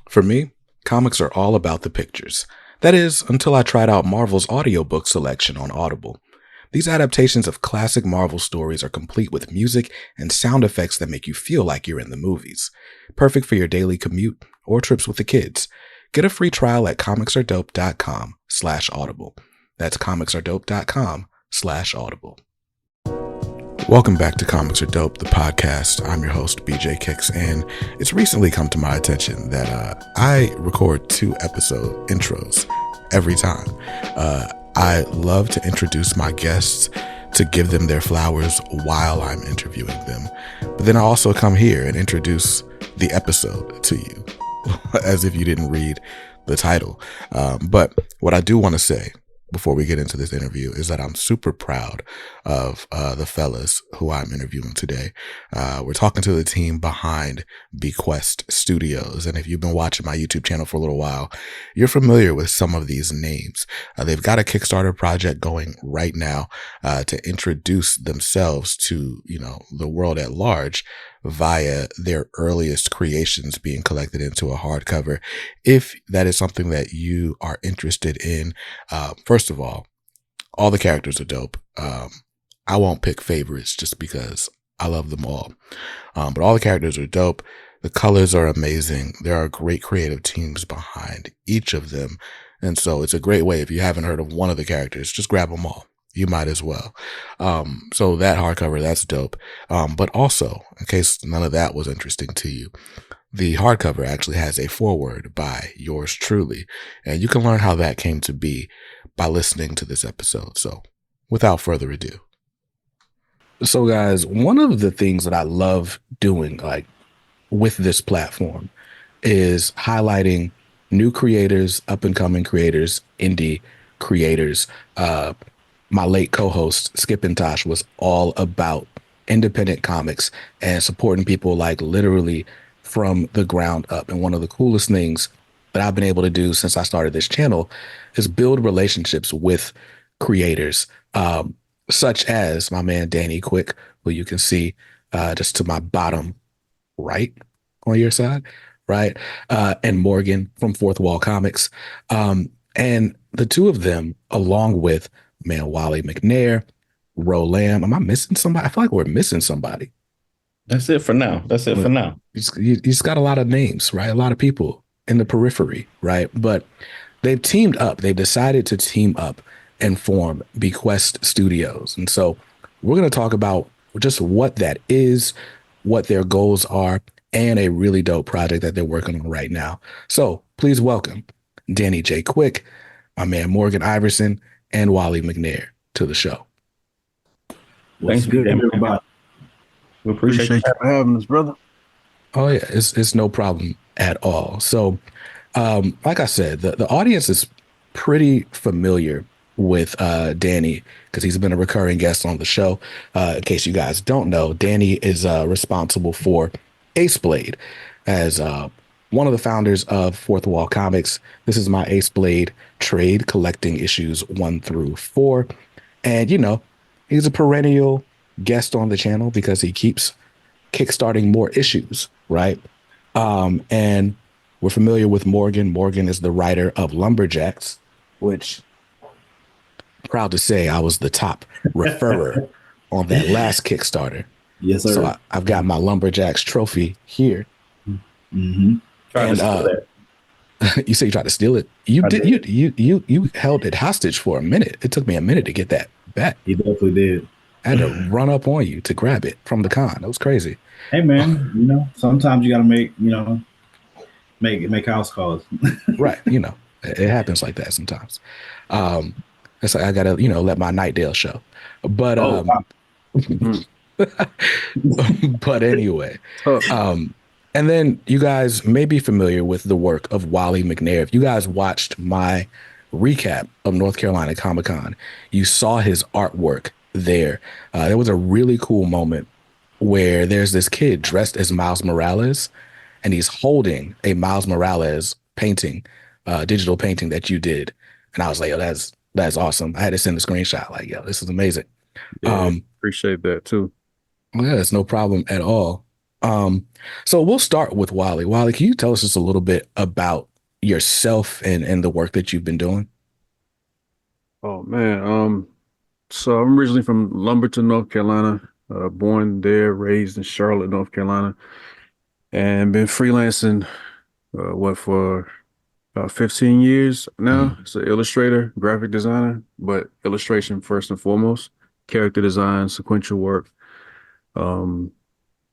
For me, comics are all about the pictures. That is, until I tried out Marvel's audiobook selection on Audible. These adaptations of classic Marvel stories are complete with music and sound effects that make you feel like you're in the movies. Perfect for your daily commute or trips with the kids. Get a free trial at comicsaredope.com/audible. That's comicsaredope.com/audible. Welcome back to Comics Are Dope, the podcast. I'm your host, bjkicks, and it's recently come to my attention that I record 2 episode intros every time. I love to introduce my guests, to give them their flowers while I'm interviewing them. But then I also come here and introduce the episode to you, as if you didn't read the title. But what I do want to say before we get into this interview is that I'm super proud of the fellas who I'm interviewing today. We're talking to the team behind Bequest Studios. And if you've been watching my YouTube channel for a little while, you're familiar with some of these names. They've got a Kickstarter project going right now to introduce themselves to, the world at large via their earliest creations being collected into a hardcover. If that is something that you are interested in, first of all the characters are dope. I won't pick favorites just because I love them all. But all the characters are dope. The colors are amazing. There are great creative teams behind each of them. And so it's a great way. If you haven't heard of one of the characters, just grab them all. You might as well. So that hardcover, that's dope. But also, in case none of that was interesting to you, the hardcover actually has a foreword by yours truly. And you can learn how that came to be by listening to this episode. So without further ado. So guys, one of the things that I love doing with this platform is highlighting new creators, up and coming creators, indie creators. My late co-host, Skip and Tosh, was all about independent comics and supporting people literally from the ground up. And one of the coolest things that I've been able to do since I started this channel is build relationships with creators, such as my man, Danny Quick, who you can see just to my bottom right on your side, right? And Morgan from Fourth Wall Comics. And the two of them, along with man Wolly McNair, Lamb. Am I missing somebody? I feel like we're missing somebody. That's it for now. You just got a lot of names, right? A lot of people in the periphery, right? But they've teamed up. They've decided to team up and form Bequest Studios. And so we're going to talk about just what that is, what their goals are, and a really dope project that they're working on right now. So please welcome Danny J. Quick, my man Morgan Iverson, and Wolly McNair to the show. Thanks, good everybody. We appreciate you for having us, brother. Oh yeah, it's no problem at all. So, like I said, the audience is pretty familiar with Danny because he's been a recurring guest on the show. In case you guys don't know, Danny is responsible for Ace Blade as one of the founders of Fourth Wall Comics. This is my Ace Blade trade, collecting issues 1 through 4. And, he's a perennial guest on the channel because he keeps kickstarting more issues, right? And we're familiar with Morgan. Morgan is the writer of Lumberjacks, which, proud to say, I was the top referrer on that last Kickstarter. Yes, sir. So I've got my Lumberjacks trophy here. Mm-hmm. And you say you tried to steal it. You did. You held it hostage for a minute. It took me a minute to get that back. He definitely did. I had to run up on you to grab it from the con. That was crazy. Hey man, sometimes you got to make house calls. Right. It happens like that sometimes. It's like I gotta let my Nightdale show. But but anyway. And then you guys may be familiar with the work of Wolly McNair. If you guys watched my recap of North Carolina Comic-Con, you saw his artwork there. There was a really cool moment where there's this kid dressed as Miles Morales, and he's holding a Miles Morales painting, digital painting that you did. And I was like, yo, that's awesome. I had to send a screenshot like, yo, this is amazing. Yeah, appreciate that too. Yeah, it's no problem at all. So we'll start with Wally. Wally, can you tell us just a little bit about yourself and the work that you've been doing? Oh man, so I'm originally from Lumberton, North Carolina. Born there, raised in Charlotte, North Carolina, and been freelancing for about 15 years now. Mm. As an illustrator, graphic designer, but illustration first and foremost. Character design, sequential work, um,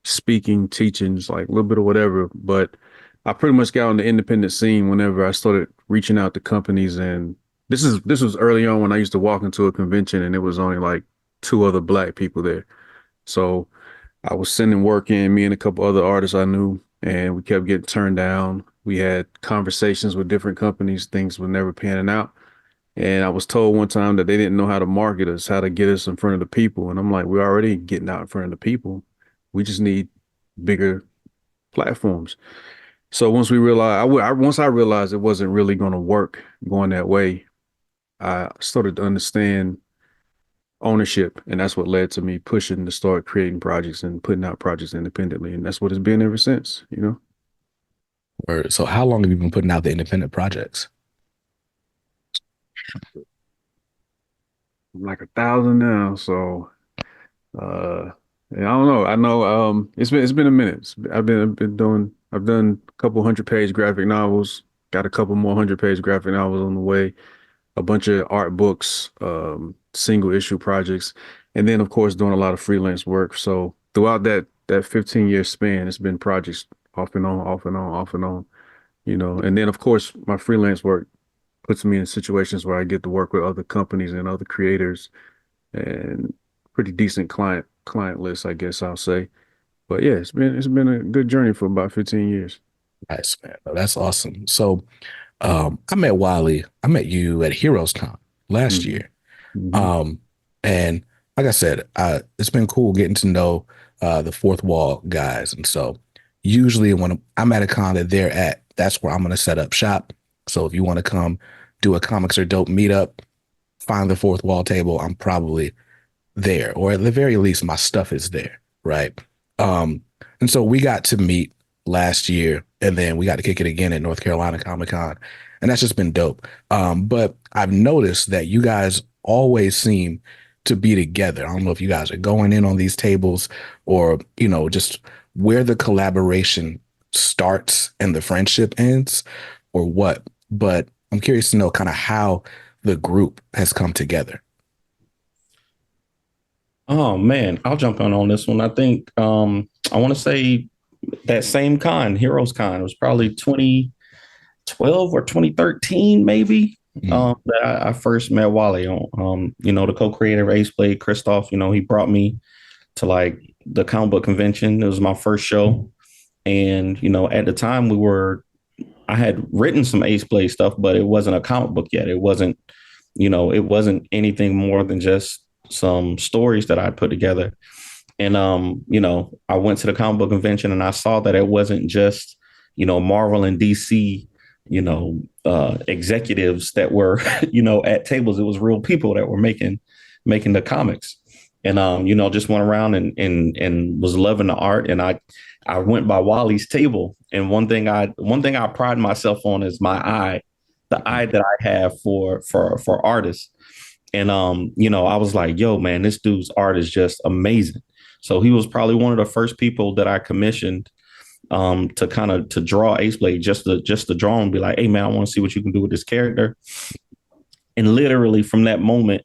speaking, teaching, just like a little bit of whatever. But I pretty much got on the independent scene whenever I started reaching out to companies, and this was early on when I used to walk into a convention and it was only like two other black people there. So I was sending work in, me and a couple other artists I knew, and we kept getting turned down. We had conversations with different companies, things were never panning out. And I was told one time that they didn't know how to market us, how to get us in front of the people. And I'm like, we're already getting out in front of the people. We just need bigger platforms. So once we realized, once I realized it wasn't really going to work going that way, I started to understand ownership, and that's what led to me pushing to start creating projects and putting out projects independently, and that's what it's been ever since. Or so how long have you been putting out the independent projects? I'm like 1,000 now, so uh, yeah, I don't know. I know it's been a minute. I've done a couple 100-page graphic novels, got a couple more 100-page graphic novels on the way, a bunch of art books, single issue projects, and then of course doing a lot of freelance work. So throughout that 15-year span, it's been projects off and on, off and on, off and on, And then of course my freelance work puts me in situations where I get to work with other companies and other creators and pretty decent client list, I guess I'll say. But yeah, it's been a good journey for about 15 years. Nice, man. Oh, that's awesome. So I met Wally. I met you at Heroes Con last Hmm. year. Hmm. Um, and like I said, it's been cool getting to know the fourth wall guys. And so usually when I'm at a con that they're at, that's where I'm going to set up shop. So if you want to come do a comics or dope meetup, find the fourth wall table, I'm probably there, or at the very least, my stuff is there, right? Um, and so we got to meet last year, and then we got to kick it again at North Carolina Comic Con, and that's just been dope. But I've noticed that you guys always seem to be together. I don't know if you guys are going in on these tables or, just where the collaboration starts and the friendship ends or what. But I'm curious to know kind of how the group has come together. Oh man, I'll jump in on this one. I think I want to say that same con, Heroes Con, it was probably 2012 or 2013, maybe. Mm. That I first met Wally on. The co-creator of Ace Blade, Christoph. He brought me to like the comic book convention. It was my first show, and at the time I had written some Ace Blade stuff, but it wasn't a comic book yet. It wasn't anything more than just some stories that I'd put together. And I went to the comic book convention and I saw that it wasn't just, Marvel and DC, executives that were, at tables. It was real people that were making the comics. And just went around and was loving the art. And I went by Wally's table. And one thing I pride myself on is my eye, the eye that I have for artists. And I was like, yo, man, this dude's art is just amazing. So he was probably one of the first people that I commissioned to kind of to draw Ace Blade, just to draw and be like, hey man, I want to see what you can do with this character. And literally from that moment,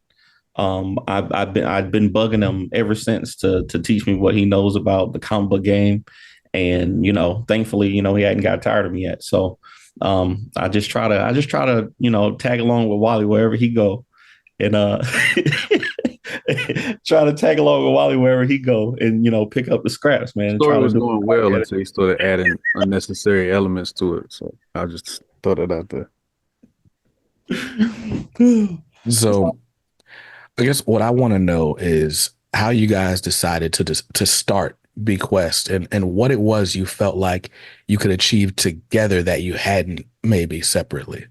I've been bugging him ever since to teach me what he knows about the comic book game. And thankfully, he hadn't got tired of me yet. So I just try to tag along with Wally wherever he go. And try to tag along with Wally wherever he go and pick up the scraps, man. Story was going well until he started adding unnecessary elements to it. So I just thought it out there. So I guess what I want to know is how you guys decided to start Bequest and what it was you felt like you could achieve together that you hadn't maybe separately.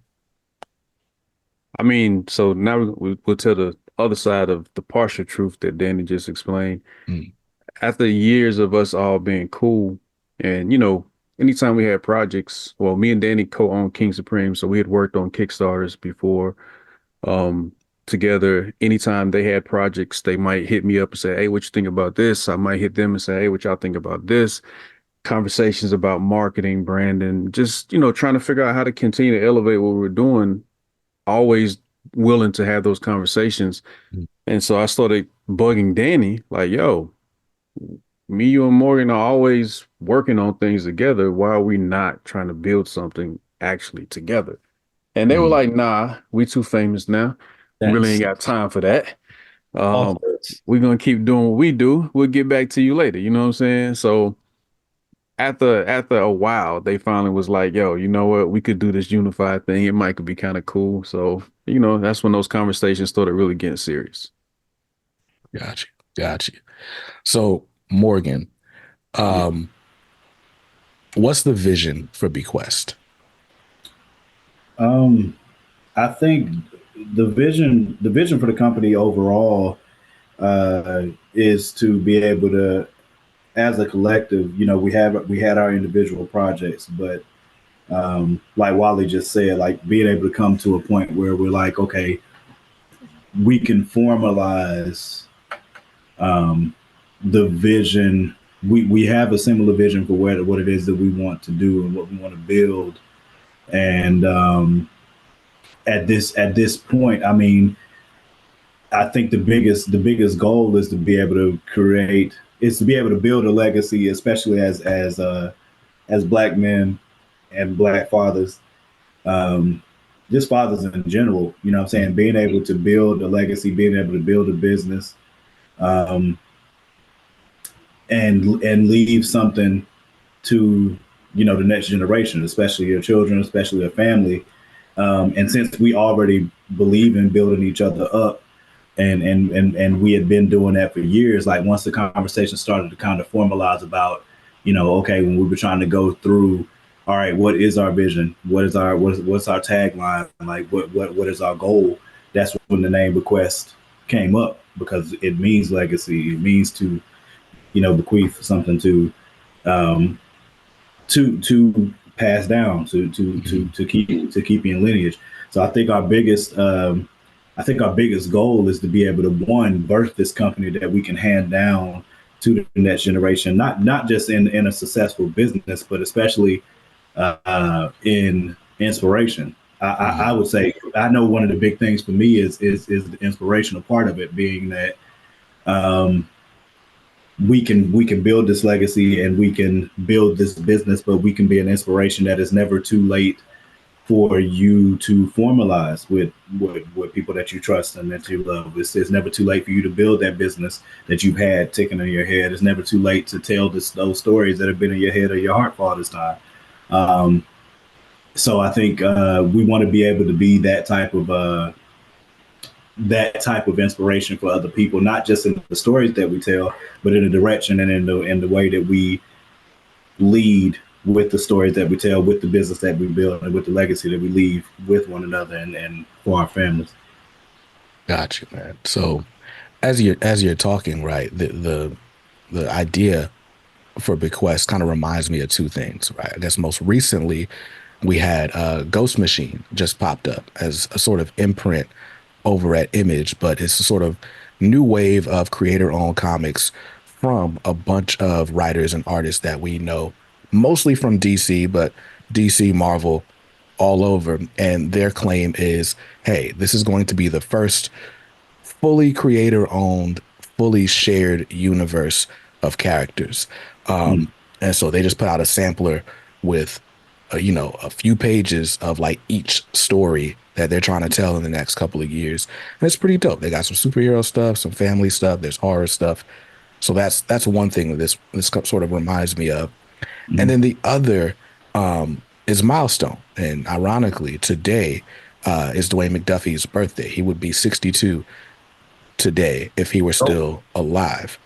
I mean, so now we'll tell the other side of the partial truth that Danny just explained. Mm. After years of us all being cool, And, anytime we had projects, well, me and Danny co-owned King Supreme, so we had worked on Kickstarters before together. Anytime they had projects, they might hit me up and say, hey, what you think about this? I might hit them and say, hey, what y'all think about this? Conversations about marketing, branding, just, trying to figure out how to continue to elevate what we're doing, always willing to have those conversations. And so I started bugging Danny, like, yo, me, you, and Morgan are always working on things together. Why are we not trying to build something actually together? And they were like, nah, we too famous now. Really ain't got time for that. We're going to keep doing what we do. We'll get back to you later. You know what I'm saying? So after a while, they finally was like, yo, you know what? We could do this unified thing. It might could be kind of cool. So, that's when those conversations started really getting serious. Got you. So Morgan, what's the vision for Bequest? I think the vision for the company overall is to be able to, as a collective, we had our individual projects, but like Wally just said, like being able to come to a point where we're like, okay, we can formalize the vision. We have a similar vision for what it is that we want to do and what we want to build. And at this point, I mean, I think the biggest goal is to be able to build a legacy, especially as Black men and Black fathers, just fathers in general. You know what I'm saying? Being able to build a legacy, being able to build a business, and leave something to the next generation, especially your children, especially your family. And since we already believe in building each other up, and we had been doing that for years, like once the conversation started to kind of formalize about, okay, when we were trying to go through, all right, what is our vision? What's our tagline? Like what is our goal? That's when the name Bequest came up, because it means legacy. It means to, bequeath something to pass down, to keep in lineage. So I think our biggest goal is to be able to, one, birth this company that we can hand down to the next generation, not just in a successful business, but especially in inspiration. I would say, I know one of the big things for me is the inspirational part of it, being that we can build this legacy and we can build this business, but we can be an inspiration that is never too late for you to formalize with people that you trust and that you love. It's never too late for you to build that business that you've had ticking in your head. It's never too late to tell those stories that have been in your head or your heart for all this time. So I think we want to be able to be that type of inspiration for other people, not just in the stories that we tell, but in the direction and in the way that we lead with the stories that we tell, with the business that we build, and with the legacy that we leave with one another and for our families. Got you, man. So as you're talking, right, the idea for Bequest kind of reminds me of two things, right? I guess most recently we had Ghost Machine just popped up as a sort of imprint over at Image, but it's a sort of new wave of creator-owned comics from a bunch of writers and artists that we know, mostly from DC, but DC, Marvel, all over. And their claim is, hey, this is going to be the first fully creator-owned, fully shared universe of characters. And so they just put out a sampler with, a few pages of like each story that they're trying to tell in the next couple of years. And it's pretty dope. They got some superhero stuff, some family stuff, there's horror stuff. So that's one thing that this sort of reminds me of. And then the other is Milestone. And ironically, today is Dwayne McDuffie's birthday. He would be 62 today if he were still alive.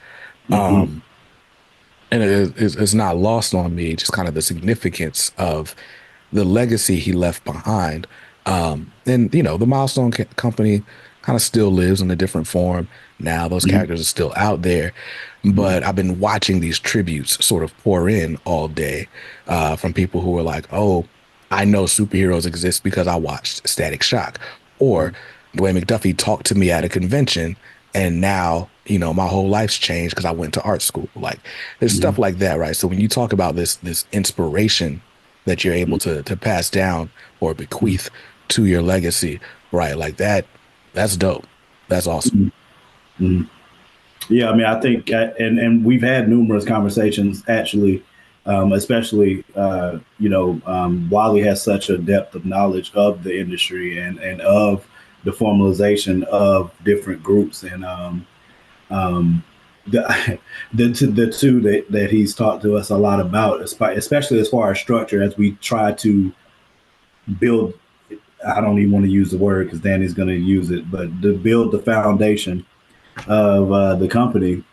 And it's not lost on me, just kind of the significance of the legacy he left behind. And, the Milestone company, kind of still lives in a different form now. Those characters are still out there, but I've been watching these tributes sort of pour in all day from people who are like, oh, I know superheroes exist because I watched Static Shock, or Dwayne McDuffie talked to me at a convention, and now, you know, my whole life's changed because I went to art school. Like, there's stuff like that, right? So when you talk about this inspiration that you're able to pass down or bequeath to your legacy, right? Like that's dope. That's awesome. Yeah, I mean, I think, and we've had numerous conversations actually, especially, Wally has such a depth of knowledge of the industry and of the formalization of different groups, and the two that he's talked to us a lot about, especially as far as structure, as we try to build. I don't even want to use the word because Danny's going to use it, but to build the foundation of the company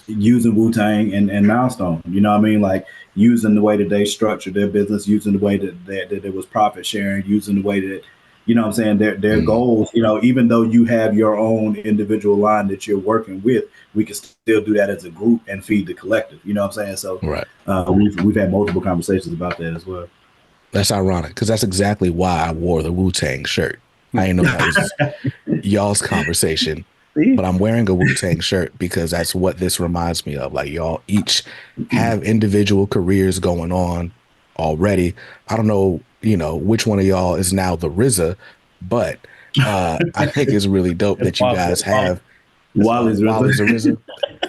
using Wu-Tang and Milestone. You know what I mean? Like using the way that they structured their business, using the way that it was profit sharing, using the way that, you know what I'm saying, their goals, you know, even though you have your own individual line that you're working with, we can still do that as a group and feed the collective. You know what I'm saying? So Right. We've had multiple conversations about that as well. That's ironic because that's exactly why I wore the Wu-Tang shirt. I didn't know that was y'all's conversation, but I'm wearing a Wu-Tang shirt because that's what this reminds me of. Like, y'all each have individual careers going on already. I don't know, you know, which one of y'all is now the RZA, but I think it's really dope that you guys have Wally's RZA.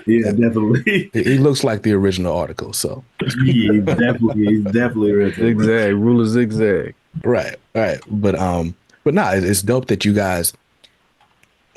Yeah, definitely. He looks like the original article, so he's definitely original. Zigzag, rule of zigzag. Right. But no, it's dope that you guys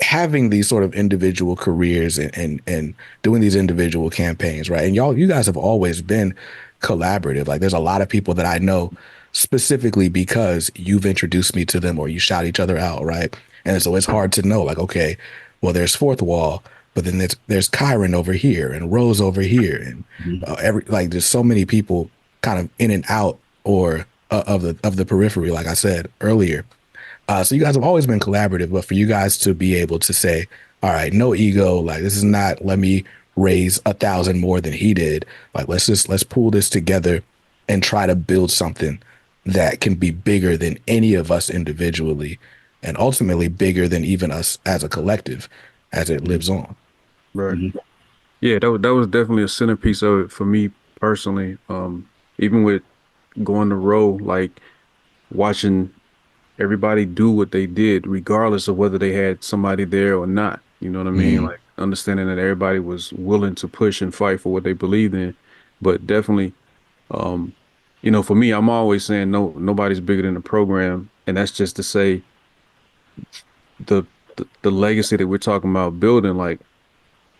having these sort of individual careers and doing these individual campaigns, right? And you guys have always been collaborative. Like, there's a lot of people that I know specifically because you've introduced me to them or you shout each other out, right? And so it's hard to know, like, okay, well, there's Fourth Wall, but then there's Kyron over here and Rose over here, and there's so many people kind of in and out or of the periphery, like I said earlier. So you guys have always been collaborative, but for you guys to be able to say, all right, no ego, like this is not, let me raise 1,000 more than he did. Like, let's pull this together and try to build something that can be bigger than any of us individually and ultimately bigger than even us as a collective as it lives on. Right. Yeah, that was definitely a centerpiece of it for me personally. Even with going to row, like watching everybody do what they did, regardless of whether they had somebody there or not. You know what I mean? Like understanding that everybody was willing to push and fight for what they believed in. But definitely, you know, for me, I'm always saying nobody's bigger than the program, and that's just to say the legacy that we're talking about building. Like,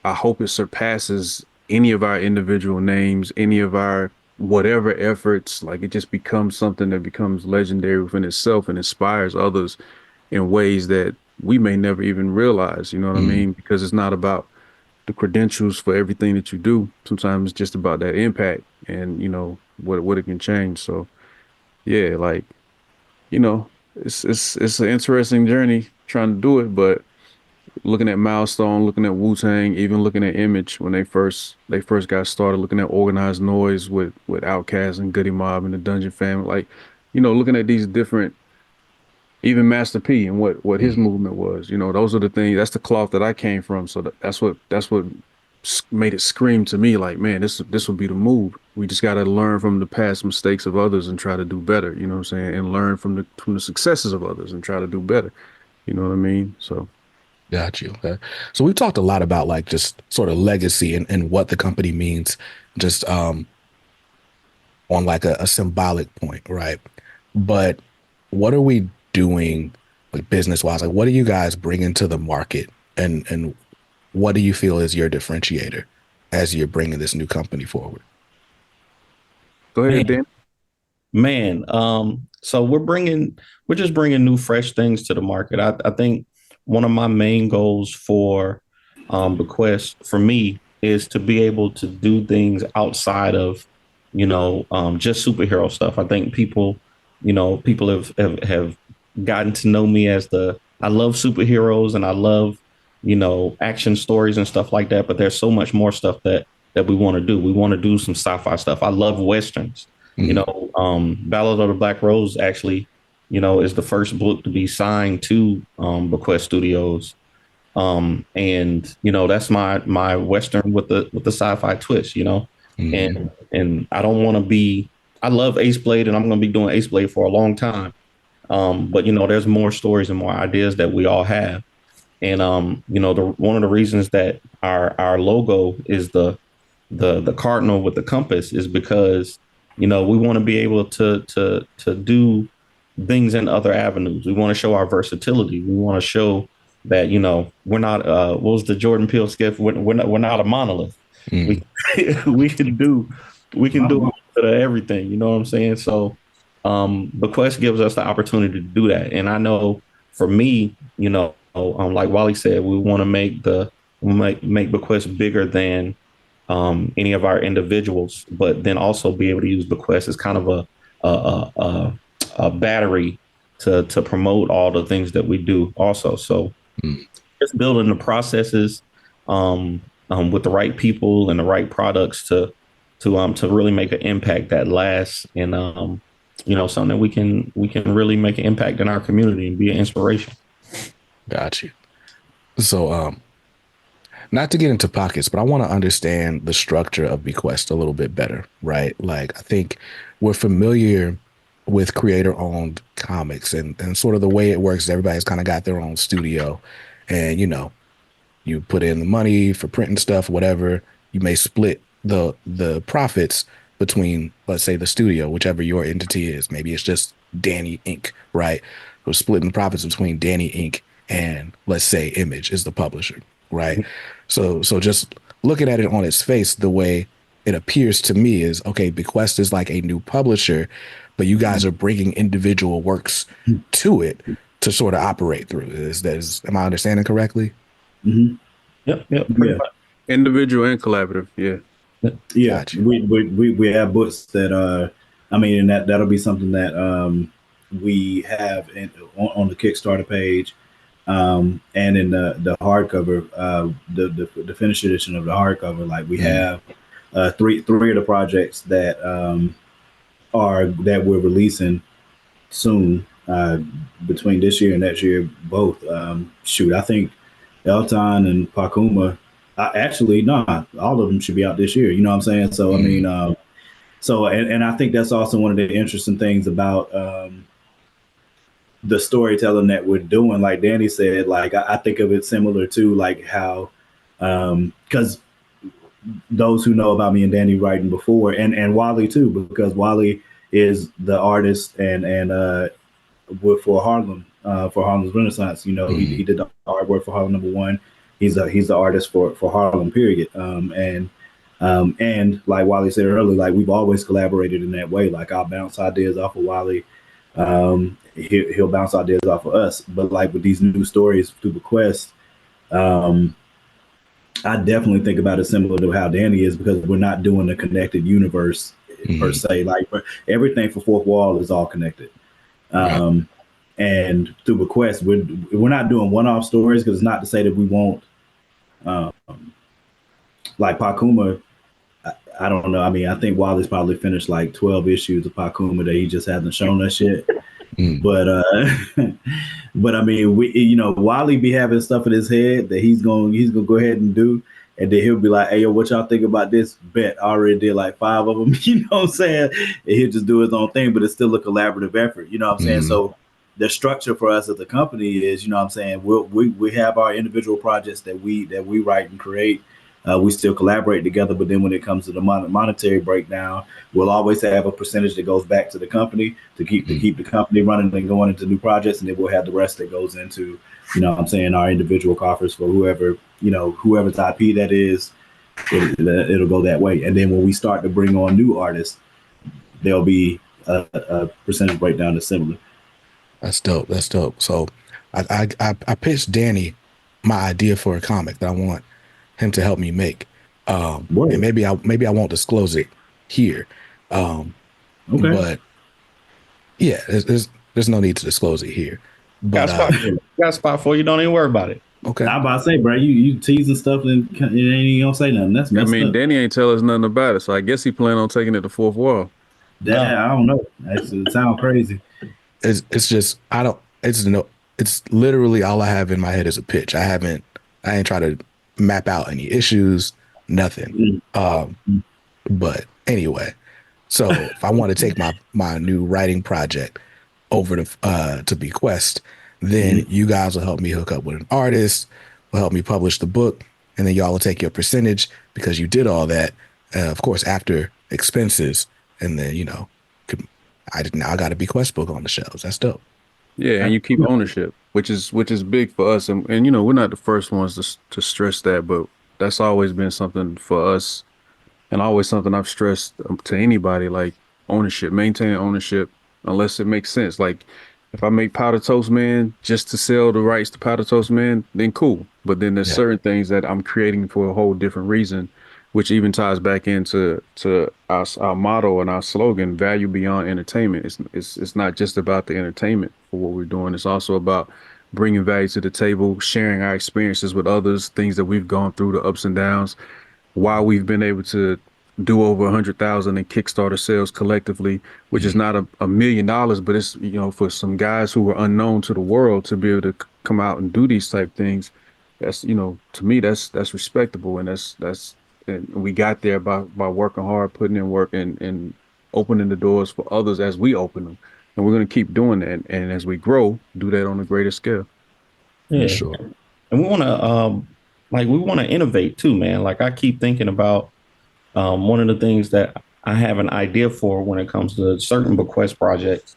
I hope it surpasses any of our individual names, any of our whatever efforts. Like, it just becomes something that becomes legendary within itself and inspires others in ways that we may never even realize, you know what I mean? Because it's not about the credentials for everything that you do. Sometimes it's just about that impact and, you know, what it can change. So yeah, like, you know, it's an interesting journey trying to do it, but looking at Milestone, looking at Wu-Tang, even looking at Image when they first got started, looking at Organized Noise with Outkast and Goody Mob and the Dungeon Family, like, you know, looking at these different, even Master P and what his movement was, you know, those are the things, that's the cloth that I came from. So that's what made it scream to me like, man, this would be the move. We just got to learn from the past mistakes of others and try to do better, you know what I'm saying? And learn from the successes of others and try to do better. You know what I mean? So. Got you. Okay. So we've talked a lot about like just sort of legacy and what the company means just on like a symbolic point, right? But what are we doing like business wise? Like, what are you guys bringing to the market, and what do you feel is your differentiator as you're bringing this new company forward? Go ahead, Dan. Man, so we're just bringing new, fresh things to the market. I think one of my main goals for Bequest for me is to be able to do things outside of, you know, just superhero stuff. I think people have gotten to know me as the I love superheroes and I love, action stories and stuff like that. But there's so much more stuff that we want to do. We want to do some sci-fi stuff. I love Westerns. Ballad of the Black Rose actually, is the first book to be signed to Bequest Studios. And that's my Western with the sci-fi twist, and I don't want to be, I love Ace Blade and I'm going to be doing Ace Blade for a long time. But there's more stories and more ideas that we all have. And one of the reasons that our logo is the cardinal with the compass is because we want to be able to do things in other avenues. We want to show our versatility. We want to show that we're not what was the Jordan Peele skit? We're not a monolith. We can do a bit of everything. You know what I'm saying? So Bequest gives us the opportunity to do that. And I know for me, like Wally said, we want to make Bequest bigger than any of our individuals, but then also be able to use Bequest as kind of a battery to promote all the things that we do also. So just building the processes with the right people and the right products to really make an impact that lasts, and something that we can really make an impact in our community and be an inspiration. Got you. So not to get into pockets, but I want to understand the structure of Bequest a little bit better, right? Like, I think we're familiar with creator-owned comics and sort of the way it works. Everybody's kind of got their own studio, and you put in the money for printing stuff, whatever. You may split the profits between, let's say, the studio, whichever your entity is. Maybe it's just Danny Inc., right? We're splitting the profits between Danny Inc. and, let's say, Image is the publisher, right? So just looking at it on its face, the way it appears to me is, okay, Bequest is like a new publisher, but you guys are bringing individual works to it to sort of operate through. Am I understanding correctly? Mm-hmm. Yep. Yeah. Individual and collaborative. Yeah. Yeah. Gotcha. We have books that and that'll be something that we have on the Kickstarter page, and in the hardcover, the finished edition of the hardcover. Like, we have three of the projects that we're releasing soon, between this year and next year, both. I think Elton and Pakuma, actually, no, all of them should be out this year. You know what I'm saying? So, I mean, and I think that's also one of the interesting things about the storytelling that we're doing. Like Danny said, like, I think of it similar to like how, because those who know about me and Danny writing before, and Wally too, because Wally is the artist and for Harlem's Renaissance. He did the artwork for Harlem #1. He's the artist for Harlem, period. And like Wally said earlier, like, we've always collaborated in that way. Like, I'll bounce ideas off of Wally, he'll bounce ideas off of us. But like with these new stories through Bequest, I definitely think about it similar to how Danny is, because we're not doing a connected universe per se. Like, everything for Fourth Wall is all connected. And through Bequest, we're not doing one-off stories, because it's not to say that we won't. Like Pakuma, I don't know. I mean, I think Wally's probably finished like 12 issues of Pakuma that he just hasn't shown us yet. But I mean, Wally be having stuff in his head that he's gonna go ahead and do, and then he'll be like, "Hey, yo, what y'all think about this?" Bet I already did like 5 of them. You know what I'm saying? And he'll just do his own thing, but it's still a collaborative effort. You know what I'm saying? So the structure for us as a company is, you know what I'm saying, we have our individual projects that we write and create. We still collaborate together, but then when it comes to the monetary breakdown, we'll always have a percentage that goes back to the company to keep the company running and going into new projects, and then we'll have the rest that goes into, you know what I'm saying, our individual coffers for whoever's IP that is. It'll go that way. And then when we start to bring on new artists, there'll be a percentage breakdown that's similar. That's dope. So I pitched Danny my idea for a comic that I want him to help me make. And maybe I won't disclose it here. Okay. But yeah, there's no need to disclose it here. But got a spot for you. Don't even worry about it. Okay. I'm about to say, bro, you teasing stuff and it ain't even gonna say nothing. That's messed up. Danny ain't tell us nothing about it, so I guess he planned on taking it to fourth wall. I don't know. It sounds crazy. It's just it's literally all I have in my head is a pitch. I ain't try to map out any issues, nothing. But anyway, so if I want to take my new writing project over to Bequest, then you guys will help me hook up with an artist, will help me publish the book, and then y'all will take your percentage because you did all that, of course, after expenses, and then I got a Bequest book on the shelves. That's dope. Yeah, and you keep ownership, which is big for us, and we're not the first ones to stress that, but that's always been something for us, and always something I've stressed to anybody, like ownership, maintain ownership, unless it makes sense. Like if I make Powder Toast Man just to sell the rights to Powder Toast Man, then cool. But then there's certain things that I'm creating for a whole different reason, which even ties back into our motto and our slogan, value beyond entertainment. It's not just about the entertainment for what we're doing. It's also about bringing value to the table, sharing our experiences with others, things that we've gone through, the ups and downs, why we've been able to do over 100,000 in Kickstarter sales collectively, which is not $1 million, but it's, for some guys who were unknown to the world to be able to come out and do these type things. That's, to me, that's respectable. And and we got there by working hard, putting in work and opening the doors for others as we open them. And we're going to keep doing that. And as we grow, do that on a greater scale. Yeah, sure. And we want to innovate too, man. Like I keep thinking about one of the things that I have an idea for when it comes to certain Bequest projects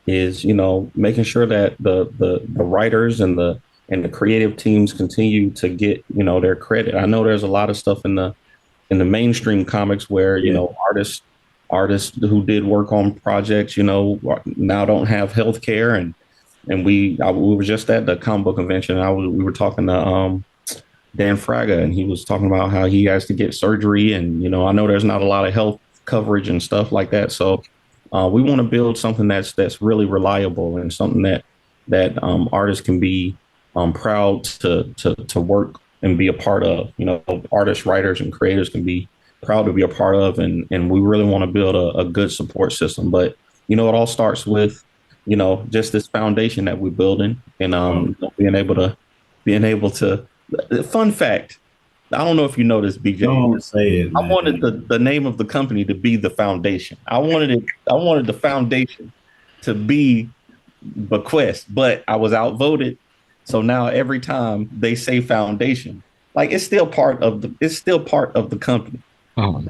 is, making sure that the writers and the creative teams continue to get, their credit. I know there's a lot of stuff in the mainstream comics where, artists who did work on projects, now don't have health care. And we were just at the comic book convention. We were talking to Dan Fraga, and he was talking about how he has to get surgery. And, I know there's not a lot of health coverage and stuff like that. So we want to build something that's really reliable and something that artists can be proud to work and be a part of. Artists, writers, and creators can be proud to be a part of. And we really want to build a good support system. But, it all starts with, just this foundation that we're building and being able to. Fun fact, I don't know if you know this, BJ. Don't say it, man. I wanted the name of the company to be the foundation. I wanted the foundation to be Bequest, but I was outvoted. So now every time they say foundation, like it's still part of the company. But,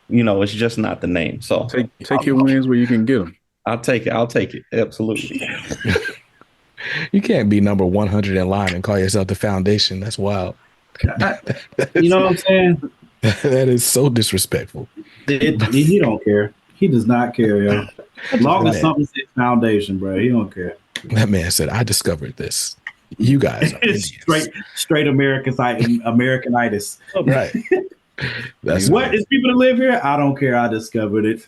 it's just not the name. So take your wins where you can get them. I'll take it. Absolutely. You can't be number 100 in line and call yourself the foundation. That's wild. You know what I'm saying? That is so disrespectful. He don't care. He does not care, yo. As long as something says foundation, bro, he don't care. That man said, "I discovered this. You guys are straight Americanitis. Right. That's what is people that live here? I don't care. I discovered it."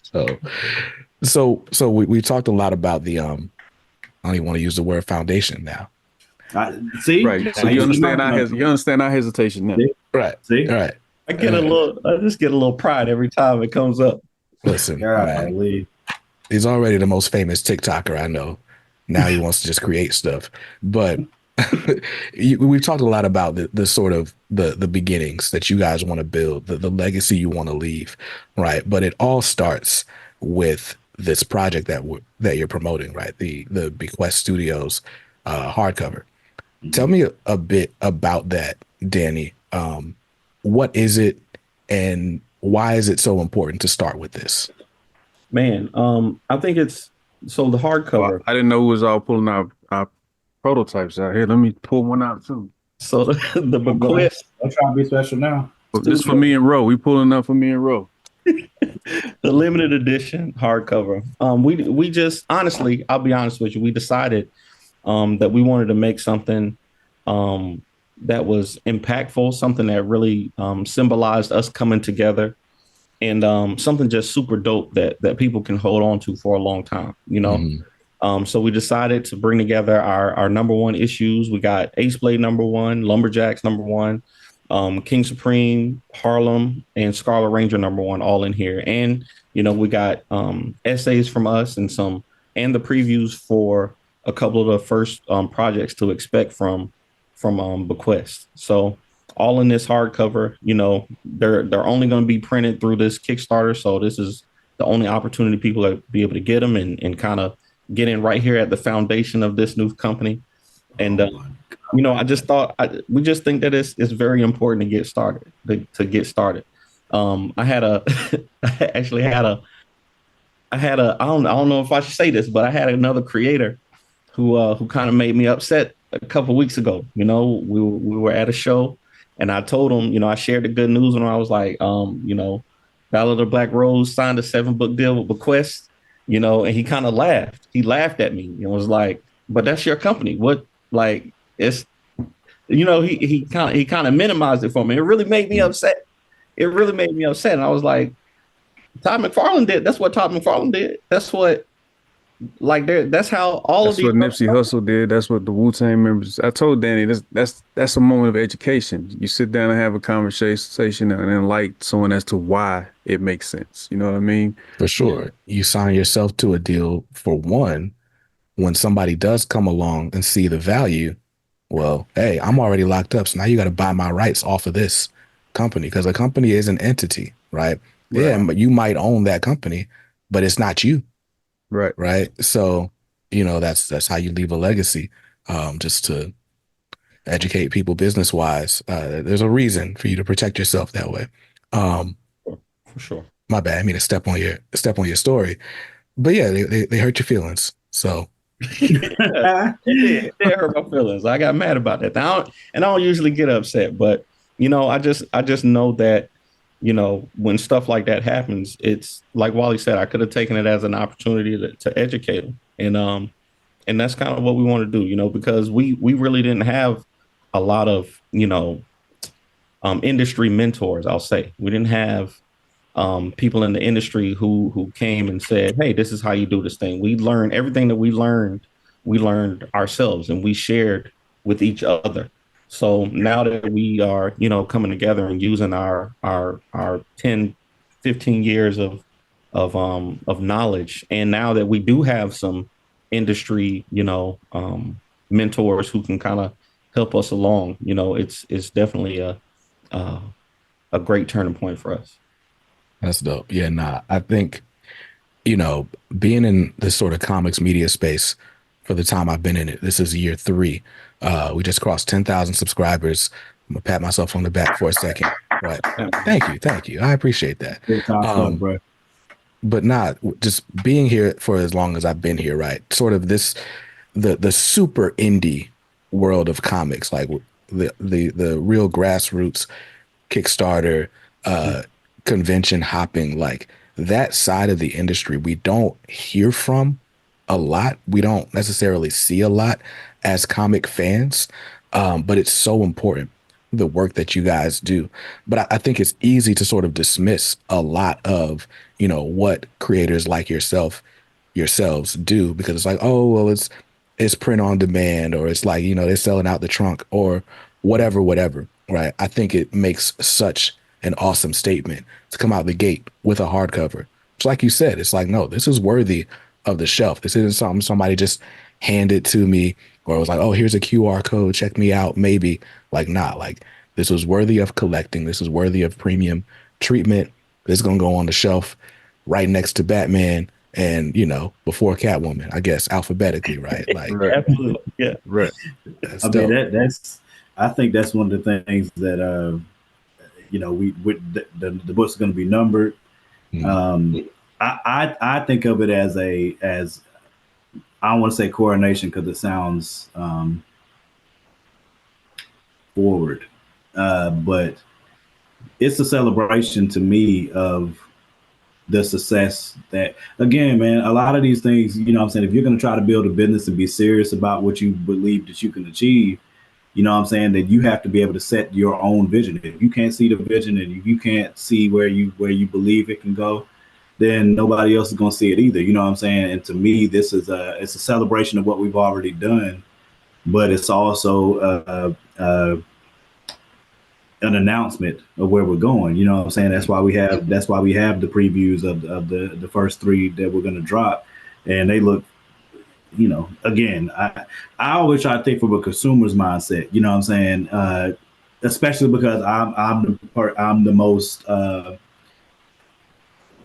So we talked a lot a the I don't even want to use the word foundation now. See, right? So you understand our hesitation now, right? See, right. I just get a little pride every time it comes up. Listen, he's already the most famous TikToker I know. Now he wants to just create stuff, but we've talked a lot about the sort of the beginnings that you guys want to build, the legacy you want to leave, right? But it all starts with this project that you're promoting, right? The Bequest Studios hardcover. Tell me a bit about that, Danny. What is it, and why is it so important to start with this? Man, I think it's so the hardcover. Well, I didn't know it was all pulling out our prototypes out here. Let me pull one out too. So the Bequest. I'm trying to be special now. This for me and Ro. We pulling up for me and Ro. The limited edition hardcover. We just honestly, I'll be honest with you, we decided that we wanted to make something that was impactful, something that really symbolized us coming together, and something just super dope that people can hold on to for a long time. So we decided to bring together our number one issues. We got Ace Blade number one, Lumberjacks number one, King Supreme, Harlem, and Scarlet Ranger number one, all in here. And we got essays from us and the previews for a couple of the first projects to expect from Bequest. So all in this hardcover. They're only going to be printed through this Kickstarter. So this is the only opportunity people will be able to get them and kind of get in right here at the foundation of this new company. And I just thought we just think that it's very important to get started. I had a I don't know if I should say this, but I had another creator who kind of made me upset a couple of weeks ago. We were at a show, and I told him, I shared the good news, and I was like, Ballad of the Black Rose signed a 7-book deal with Bequest, and he kind of laughed. He laughed at me and was like, "But that's your company. What? Like, it's." He kind of minimized it for me. It really made me upset. And I was like, Todd McFarlane did. That's what Todd McFarlane did. That's what, that's how all that's of these. That's what Nipsey Hussle did. That's what the Wu-Tang members. I told Danny that's a moment of education. You sit down and have a conversation and enlighten someone as to why it makes sense. You know what I mean? For sure. You sign yourself to a deal for one. When somebody does come along and see the value, well, hey, I'm already locked up, so now you got to buy my rights off of this company, because a company is an entity, right? Yeah, but you might own that company, but it's not you. Right. So, that's how you leave a legacy, just to educate people business wise. There's a reason for you to protect yourself that way. For sure. My bad. I mean to step on your story, but yeah, they hurt your feelings. So it hurt my feelings. I got mad about that. I don't usually get upset, but I just know that when stuff like that happens, it's like Wally said, I could have taken it as an opportunity to educate them. And that's kind of what we want to do, because we really didn't have a lot of, industry mentors, I'll say. We didn't have people in the industry who came and said, hey, this is how you do this thing. We learned everything that we learned ourselves, and we shared with each other. So now that we are, coming together and using our 10, 15 years of knowledge, and now that we do have some industry, mentors who can kind of help us along, it's definitely a great turning point for us. That's dope. Yeah, I think, being in this sort of comics media space for the time I've been in it, this is year 3. We just crossed 10,000 subscribers. I'm gonna pat myself on the back for a second. Right. Thank you. I appreciate that. Bro. But not just being here for as long as I've been here, right? Sort of the super indie world of comics, like the real grassroots Kickstarter, convention hopping, like that side of the industry we don't hear from a lot. We don't necessarily see a lot as comic fans, but it's so important, the work that you guys do. But I think it's easy to sort of dismiss a lot of, what creators like yourselves do, because it's like, oh, well, it's print on demand, or it's like, they're selling out the trunk, or whatever, right? I think it makes such an awesome statement to come out the gate with a hardcover. It's like you said, it's like, no, this is worthy of the shelf. This isn't something somebody just handed to me, or it was like, oh, here's a QR code, check me out, maybe. Like, nah, like this was worthy of collecting. This is worthy of premium treatment. This is gonna go on the shelf right next to Batman and, before Catwoman, I guess, alphabetically, right? Like, right. Absolutely, yeah, right. I think that's one of the things that the book's going to be numbered. Mm-hmm. I think of it as I don't want to say coronation because it sounds forward, but it's a celebration to me of the success that, again, man, a lot of these things, what I'm saying, if you're going to try to build a business and be serious about what you believe that you can achieve, what I'm saying, that you have to be able to set your own vision. If you can't see the vision and you can't see where you believe it can go, then nobody else is going to see it either. You know what I'm saying? And to me, this is it's a celebration of what we've already done, but it's also an announcement of where we're going. You know what I'm saying? That's why we have the previews of the first 3 that we're going to drop, and they look. You know, again, I always try to think from a consumer's mindset. You know what I'm saying? Especially because I'm the most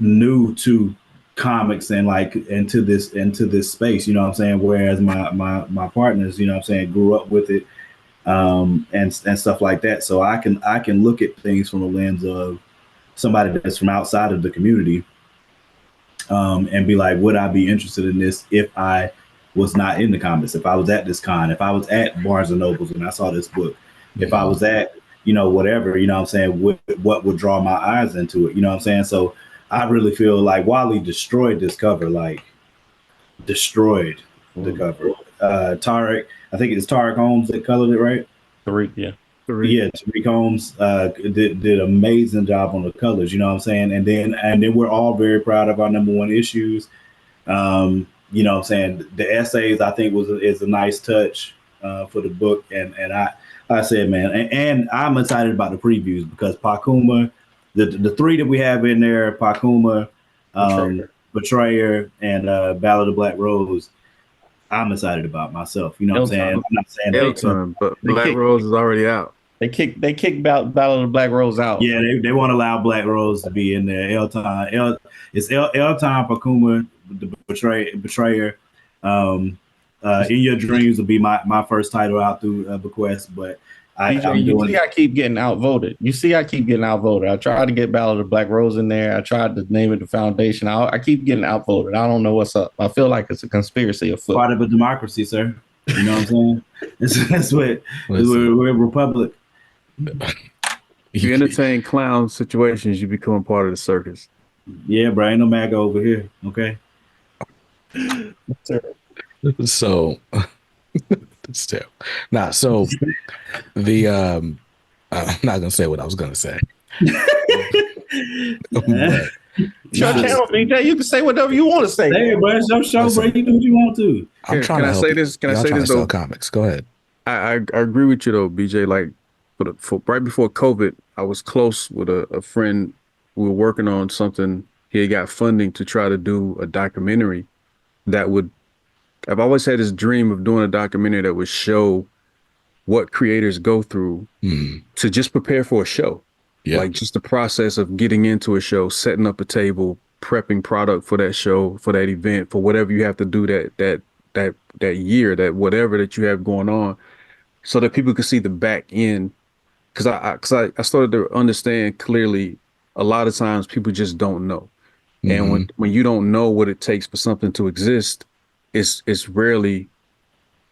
new to comics and like into this space. You know what I'm saying? Whereas my partners, you know what I'm saying, grew up with it and stuff like that. So I can look at things from a lens of somebody that's from outside of the community and be like, would I be interested in this if I was not in the comics, if I was at this con, if I was at Barnes and Nobles and I saw this book, if I was at, you know, whatever, you know what I'm saying, what would draw my eyes into it, you know what I'm saying? So I really feel like Wally destroyed this cover, like destroyed the cover. Tarek, I think it's Tarek Holmes that colored it, right? Tariq, yeah. Yeah, Tariq Holmes did an amazing job on the colors, you know what I'm saying? And then we're all very proud of our #1 issues. You know what I'm saying? The essays I think is a nice touch for the book. And I said, man, and I'm excited about the previews because Pakuma, the 3 that we have in there, Pakuma, Betrayer, and Ballad of Black Rose, I'm excited about myself. You know what I'm saying? I'm not saying Elton, but Black Rose is already out. They kicked Ballad of the Black Rose out. Yeah, they won't allow Black Rose to be in there. It's Elton, Pakuma, the Betrayer. In Your Dreams will be my first title out through Bequest, but I keep getting outvoted. I tried to get Ballad of Black Rose in there. I tried to name it the Foundation. I keep getting outvoted. I don't know what's up. I feel like it's a conspiracy afoot. Part of a democracy, sir. You know what I'm saying? That's what we're a republic. If you entertain clown situations, you become part of the circus. Yeah, bro, ain't no MAGA over here. Okay. So still so the I'm not gonna say what I was gonna say. Your channel, BJ. You can say whatever you want to say. Hey, bro, it's your show, bro. You do what you want to. I'm trying to say this. Can I say this though? Comics. Go ahead. I agree with you though, BJ. Like for right before COVID, I was close with a friend. We were working on something. He had got funding to try to do a documentary that would. I've always had this dream of doing a documentary that would show what creators go through to just prepare for a show. Yeah. Like just the process of getting into a show, setting up a table, prepping product for that show, for that event, for whatever you have to do that year, that whatever that you have going on, so that people can see the back end. Because I started to understand clearly a lot of times people just don't know. And when you don't know what it takes for something to exist, it's rarely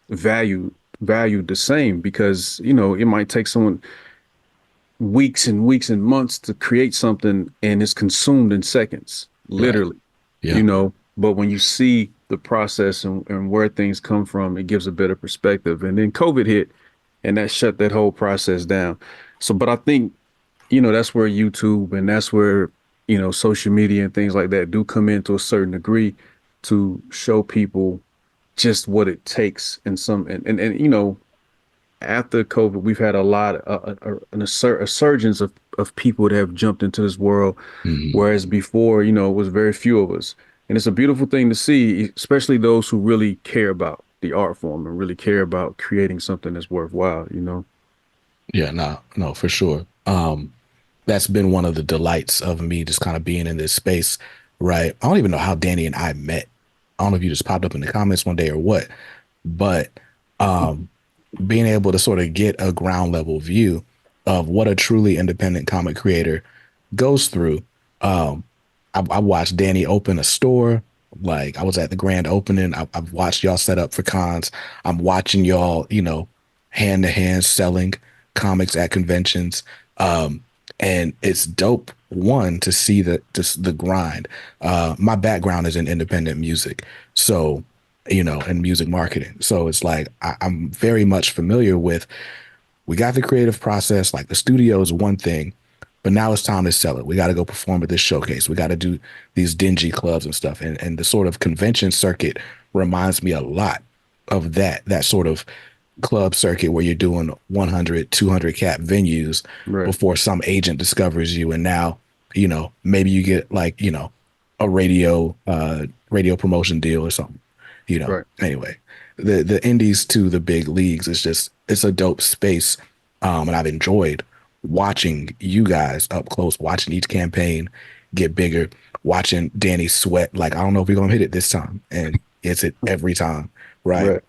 valued the same, because, you know, it might take someone weeks and weeks and months to create something and it's consumed in seconds, literally. Right. Yeah. You know, but when you see the process and where things come from, it gives a better perspective. And then COVID hit and that shut that whole process down. So, but I think, you know, that's where YouTube and that's where, you know, social media and things like that do come in to a certain degree to show people just what it takes and you know, after COVID, we've had a lot a surgence of people that have jumped into this world, whereas before, you know, it was very few of us. And it's a beautiful thing to see, especially those who really care about the art form and really care about creating something that's worthwhile, you know? Yeah, no, for sure. That's been one of the delights of me just kind of being in this space, right? I don't even know how Danny and I met. I don't know if you just popped up in the comments one day or what, but being able to sort of get a ground level view of what a truly independent comic creator goes through. I watched Danny open a store. Like I was at the grand opening. I've watched y'all set up for cons. I'm watching y'all, you know, hand to hand selling comics at conventions. And it's dope, one, to see the grind. My background is in independent music, so, you know, and music marketing. So it's like I'm very much familiar with, we got the creative process, like the studio is one thing, but now it's time to sell it. We got to go perform at this showcase. We got to do these dingy clubs and stuff. And the sort of convention circuit reminds me a lot of that sort of club circuit where you're doing 100, 200 cap venues before some agent discovers you. And now, you know, maybe you get like, you know, a radio promotion deal or something, you know. Anyway, the indies to the big leagues is just, it's a dope space. And I've enjoyed watching you guys up close, watching each campaign get bigger, watching Danny sweat. Like, I don't know if we're going to hit it this time. And it's it every time. Right.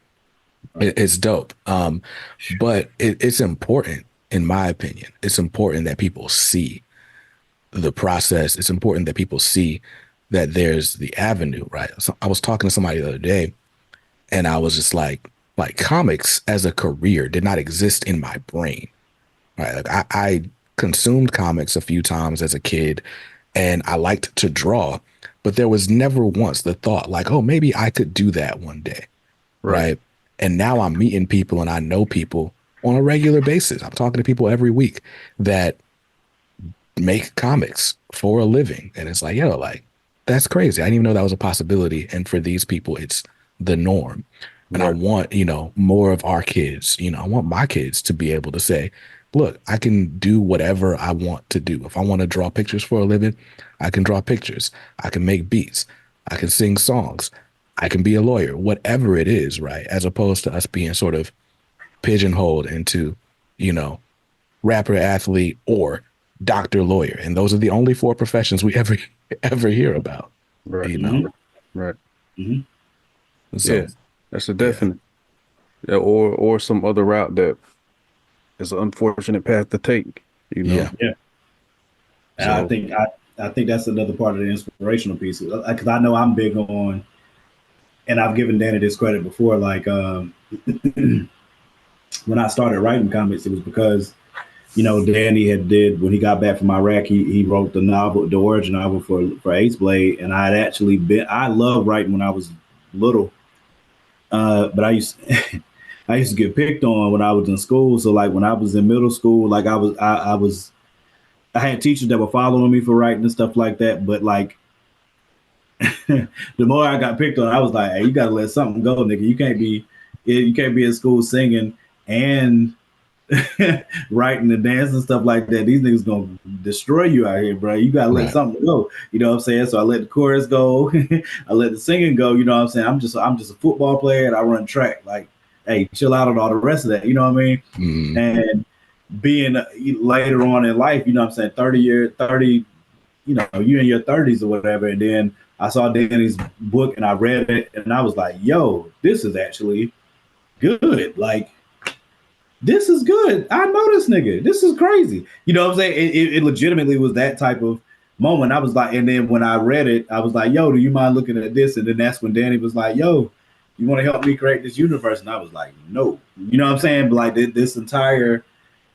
It's dope. But it's important, in my opinion. It's important that people see the process. It's important that people see that there's the avenue, right? So I was talking to somebody the other day, and I was just like comics as a career did not exist in my brain, right? Like I consumed comics a few times as a kid, and I liked to draw, but there was never once the thought like, oh, maybe I could do that one day, right? And now I'm meeting people and I know people on a regular basis. I'm talking to people every week that make comics for a living. And it's like, yo, like, that's crazy. I didn't even know that was a possibility. And for these people, it's the norm. And I want, you know, more of our kids, you know, I want my kids to be able to say, look, I can do whatever I want to do. If I want to draw pictures for a living, I can draw pictures. I can make beats. I can sing songs. I can be a lawyer, whatever it is, right? As opposed to us being sort of pigeonholed into, you know, rapper, athlete, or doctor, lawyer. And those are the only 4 professions we ever hear about, you know? So, yeah, that's a definite. Yeah, or some other route that is an unfortunate path to take, you know? And so, I think that's another part of the inspirational piece. Because I know I'm big on, and I've given Danny this credit before, like when I started writing comics, it was because, you know, Danny when he got back from Iraq, he wrote the origin novel for Ace Blade, and I love writing when I was little, but I used to get picked on when I was in school. So like when I was in middle school, like I had teachers that were following me for writing and stuff like that, but like the more I got picked on, I was like, hey, you gotta let something go, nigga. You can't be in school singing and writing and dancing and stuff like that. These niggas gonna destroy you out here, bro. You gotta let something go. You know what I'm saying? So I let the chorus go, I let the singing go. You know what I'm saying? I'm just a football player and I run track. Like, hey, chill out on all the rest of that. You know what I mean? And being later on in life, you know what I'm saying, 30, you know, you in your 30s or whatever, and then I saw Danny's book and I read it and I was like, yo, this is actually good. Like, this is good. I know this nigga. This is crazy. You know what I'm saying? It legitimately was that type of moment. I was like, and then when I read it, I was like, yo, do you mind looking at this? And then that's when Danny was like, yo, you want to help me create this universe? And I was like, no. You know what I'm saying? But like this entire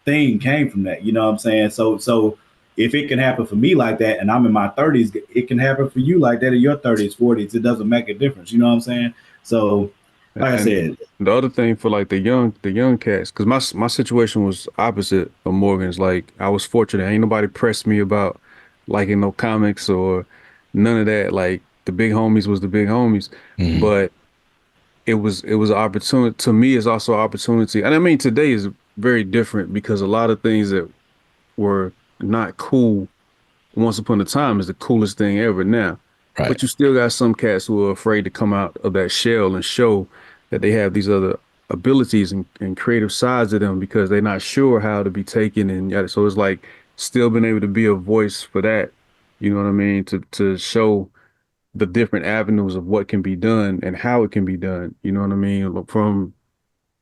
thing came from that. You know what I'm saying? So if it can happen for me like that, and I'm in my 30s, it can happen for you like that in your 30s, 40s. It doesn't make a difference. You know what I'm saying? So, like I said, the other thing for like the young cats, because my situation was opposite of Morgan's. Like, I was fortunate. Ain't nobody pressed me about liking no comics or none of that. Like, the big homies was the big homies, but it was an opportunity. To me, it's also an opportunity. And I mean, today is very different because a lot of things that were not cool once upon a time is the coolest thing ever now. But you still got some cats who are afraid to come out of that shell and show that they have these other abilities and creative sides of them because they're not sure how to be taken. And so it's like still being able to be a voice for that, you know what I mean? To show the different avenues of what can be done and how it can be done, you know what I mean? From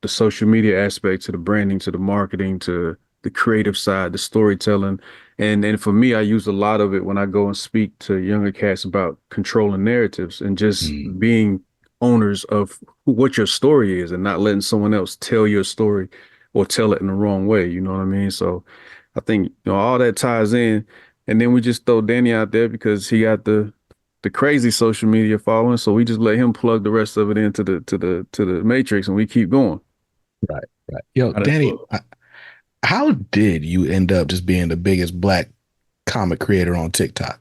the social media aspect to the branding, to the marketing, to the creative side, the storytelling. And for me, I use a lot of it when I go and speak to younger cats about controlling narratives and just being owners of what your story is and not letting someone else tell your story or tell it in the wrong way. You know what I mean? So I think, you know, all that ties in. And then we just throw Danny out there because he got the crazy social media following. So we just let him plug the rest of it into the matrix and we keep going. Right. Yo, Danny, how did you end up just being the biggest black comic creator on TikTok?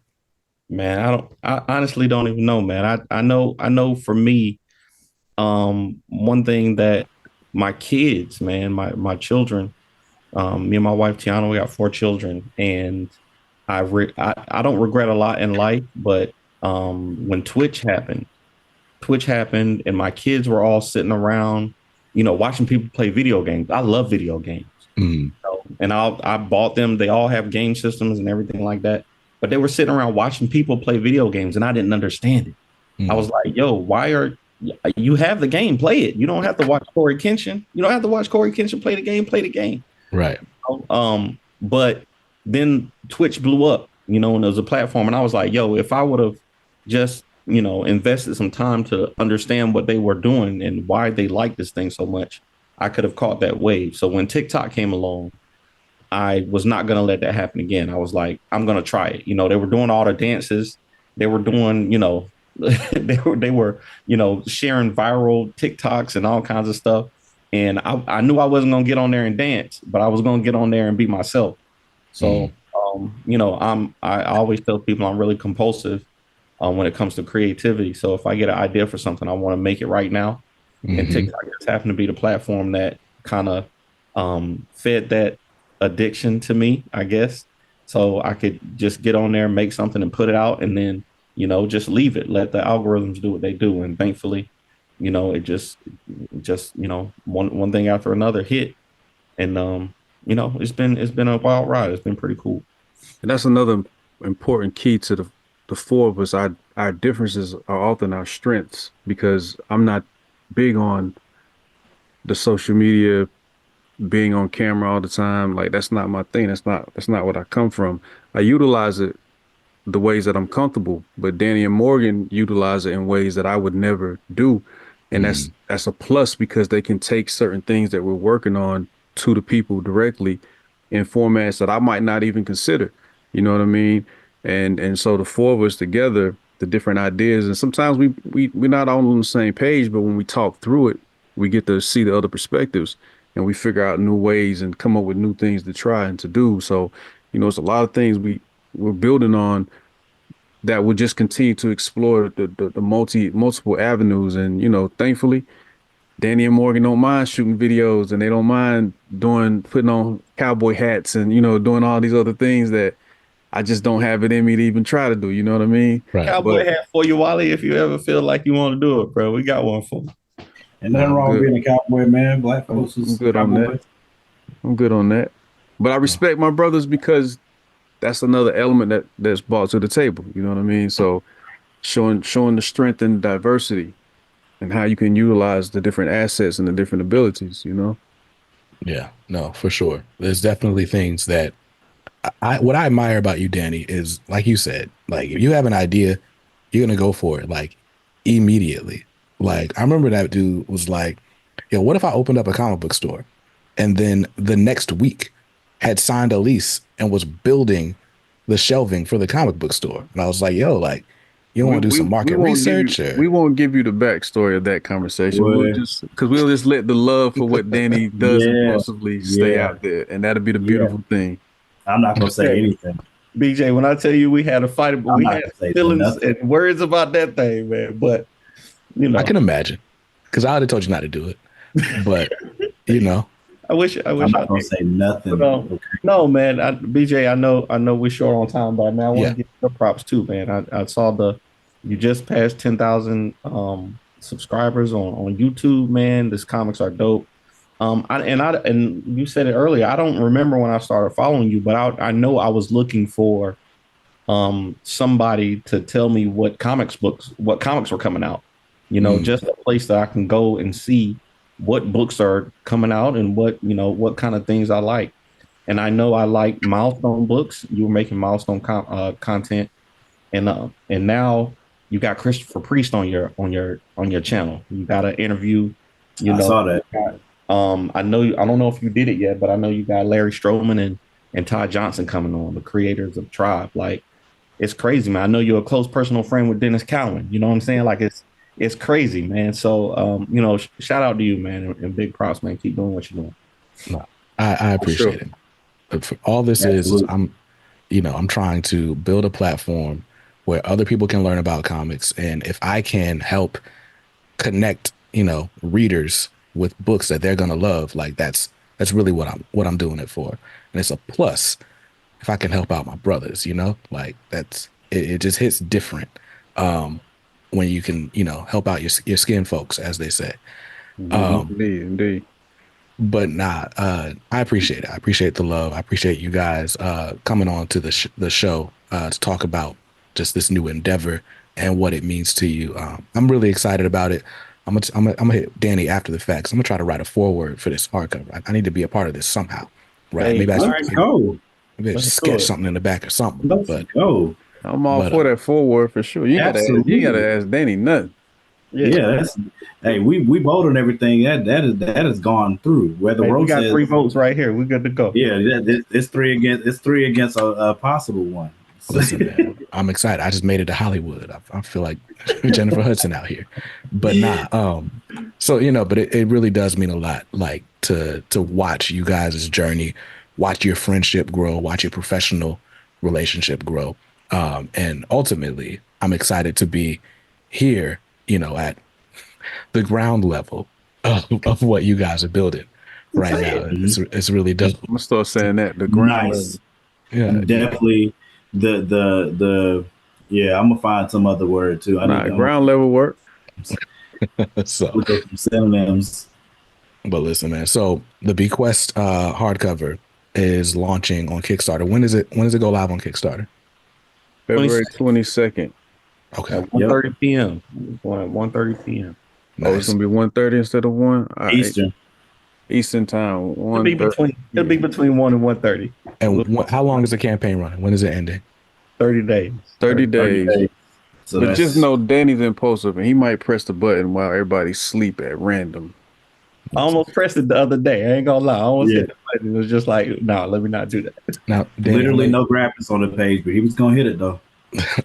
Man, I honestly don't even know, man. I know for me, one thing that my kids, man, my children, me and my wife Tiana, we got 4 children, and I don't regret a lot in life, but when Twitch happened, and my kids were all sitting around, watching people play video games. I love video games. Mm. And I bought them. They all have game systems and everything like that. But they were sitting around watching people play video games, and I didn't understand it. Mm. I was like, "Yo, why are you have the game? Play it. You don't have to watch Corey Kenshin. You don't have to watch Corey Kenshin play the game. Play the game." Right. But then Twitch blew up, and it was a platform, and I was like, "Yo, if I would have just invested some time to understand what they were doing and why they like this thing so much, I could have caught that wave." So when TikTok came along, I was not going to let that happen again. I was like, I'm going to try it. They were doing all the dances. They were doing, they were, sharing viral TikToks and all kinds of stuff. And I knew I wasn't going to get on there and dance, but I was going to get on there and be myself. So, I always tell people I'm really compulsive when it comes to creativity. So if I get an idea for something, I want to make it right now. Mm-hmm. And TikTok just happened to be the platform that kind of fed that addiction to me, I guess. So I could just get on there, make something and put it out, and then, just leave it, let the algorithms do what they do. And thankfully, it just one thing after another hit. And, it's been a wild ride. It's been pretty cool. And that's another important key to the four of us. Our differences are often our strengths, because I'm not big on the social media, being on camera all the time. Like, that's not my thing. That's not what I come from. I utilize it the ways that I'm comfortable, but Danny and Morgan utilize it in ways that I would never do. And that's a plus, because they can take certain things that we're working on to the people directly in formats that I might not even consider. You know what I mean? And so the four of us together, the different ideas, and sometimes we're not all on the same page, but when we talk through it, we get to see the other perspectives, and we figure out new ways and come up with new things to try and to do. So, it's a lot of things we're building on that will just continue to explore the multiple avenues. And, thankfully, Danny and Morgan don't mind shooting videos, and they don't mind putting on cowboy hats and, doing all these other things that I just don't have it in me to even try to do. You know what I mean? Right. Cowboy hat for you, Wally, if you ever feel like you want to do it, bro. We got one for you. And nothing wrong with being a cowboy, man. Black folks is good on that. I'm good on that. But I respect my brothers, because that's another element that's brought to the table. You know what I mean? So showing the strength and diversity and how you can utilize the different assets and the different abilities, Yeah, no, for sure. There's definitely things that what I admire about you, Danny, is, like you said, like, if you have an idea, you're going to go for it, like, immediately. Like, I remember that dude was like, yo, what if I opened up a comic book store, and then the next week had signed a lease and was building the shelving for the comic book store? And I was like, yo, like, you want to do some market research? We won't give you the backstory of that conversation. We'll just let the love for what Danny does impulsively stay out there. And that'll be the beautiful thing. I'm not going to say anything. BJ, when I tell you we had a fight, but we had feelings and words about that thing, man. But, I can imagine, because I would have told you not to do it. But, I wish I'm not going to say nothing. No, man. BJ, I know we're short on time, but man, I want to give you props too, man. I saw you just passed 10,000 subscribers on YouTube, man. These comics are dope. And you said it earlier. I don't remember when I started following you, but I know I was looking for somebody to tell me what comics were coming out. Just a place that I can go and see what books are coming out and what kind of things I like. And I know I like Milestone books. You were making Milestone content, and now you got Christopher Priest on your channel. You got an interview. I saw that. I don't know if you did it yet, but I know you got Larry Stroman and Todd Johnson coming on, the creators of Tribe. Like, it's crazy, man. I know you're a close personal friend with Dennis Cowan. You know what I'm saying? Like, it's crazy, man. So, shout out to you, man, and big props, man. Keep doing what you're doing. No, I appreciate it. But for all this is I'm trying to build a platform where other people can learn about comics. And if I can help connect, readers with books that they're going to love, like that's really what I'm doing it for. And it's a plus if I can help out my brothers, like it just hits different. When you can, help out your skin folks, as they say. Indeed. But nah, I appreciate it. I appreciate the love. I appreciate you guys coming on to the show to talk about just this new endeavor and what it means to you. I'm really excited about it. I'm gonna hit Danny after the fact. 'Cause I'm gonna try to write a foreword for this hardcover. I need to be a part of this somehow, right? Hey, maybe Let's go. maybe I Let's should do sketch it. something in the back or something. Let's But go. I'm all But, for that forward for sure. You Absolutely. gotta ask Danny nothing. Yeah, hey, we voted on everything. That has gone through. Where the Hey, road we got says 3 votes right here. We're good to go. yeah, it's three against a possible one. listen, man, I'm excited. I just made it to Hollywood. I feel like Jennifer Hudson out here. But nah, so but it really does mean a lot, like to watch you guys' journey, watch your friendship grow, watch your professional relationship grow. And ultimately, I'm excited to be here, at the ground level of what you guys are building right now. It's really dope. I'm gonna start saying that the ground Nice. level. Yeah, Definitely the yeah, I'm gonna find some other word too. Ground level work. So, look up some synonyms. but listen, man. So the Bequest hardcover is launching on Kickstarter. When does it go live on Kickstarter? February 22nd. Okay. At 1:30 p.m. Going at 1:30 p.m. Nice. Oh, it's gonna be 1:30 instead of 1? Eastern time. It'll be between 1 and 1:30. And how long is the campaign running? When is it ending? 30 days. 30 days. So But just know Danny's impulsive and he might press the button while everybody sleep at random. I almost pressed it the other day. I ain't gonna lie. I almost hit the button. It was just like, no, let me not do that. Now, Danny, literally no graphics on the page, but he was gonna hit it though.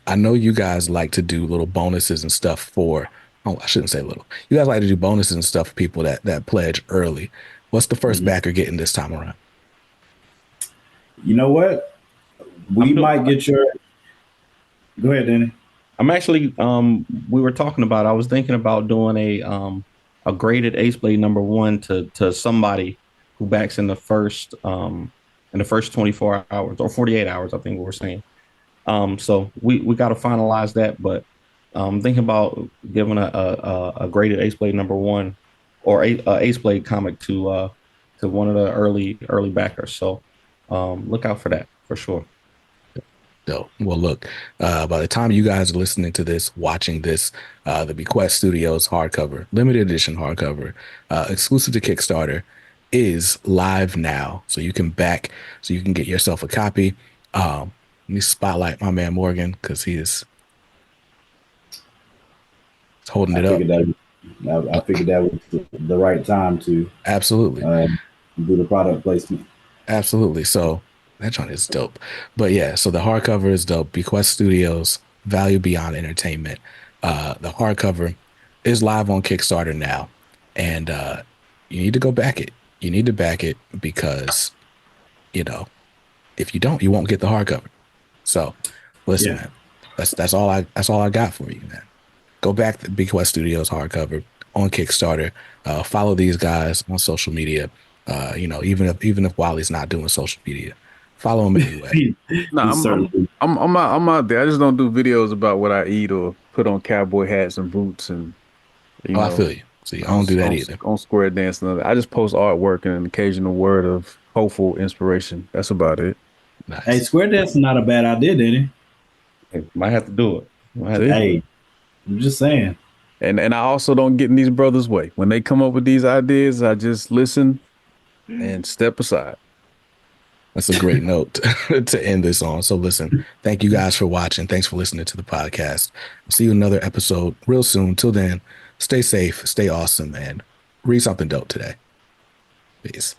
I know you guys like to do little bonuses and stuff for. Oh, I shouldn't say little. You guys like to do bonuses and stuff for people that pledge early. What's the first backer getting this time around? You know what? We might get your. Go ahead, Danny. I'm actually we were talking about, I was thinking about doing a graded Ace Blade #1 to somebody who backs in the first 24 hours or 48 hours, I think we were saying. So we got to finalize that, but thinking about giving a graded Ace Blade #1 or a Ace Blade comic to one of the early backers. So look out for that for sure. Dope. Well, look, by the time you guys are listening to this, watching this, the Bequest Studios hardcover, limited edition hardcover, exclusive to Kickstarter, is live now. So you can get yourself a copy. Let me spotlight my man Morgan because he is holding it up. I figured that was the right time to absolutely do the product placement. Absolutely. So that joint is dope. But yeah, so the hardcover is dope. Bequest Studios, Value Beyond Entertainment. The hardcover is live on Kickstarter now. And you need to go back it. You need to back it because, if you don't, you won't get the hardcover. So listen, man, that's all I got for you, man. Go back to Bequest Studios hardcover on Kickstarter. Follow these guys on social media. Even if Wally's not doing social media, follow him anyway. I'm out there. I just don't do videos about what I eat or put on cowboy hats and boots and I feel you. See, I don't do that either. On Square Dance and other. I just post artwork and an occasional word of hopeful inspiration. That's about it. Nice. Hey, Square Dance is not a bad idea, Danny. Hey, might have to do it. Hey, I'm just saying. And I also don't get in these brothers' way. When they come up with these ideas, I just listen and step aside. That's a great note to end this on. So listen, thank you guys for watching. Thanks for listening to the podcast. I'll see you in another episode real soon. Till then, stay safe, stay awesome, and read something dope today. Peace.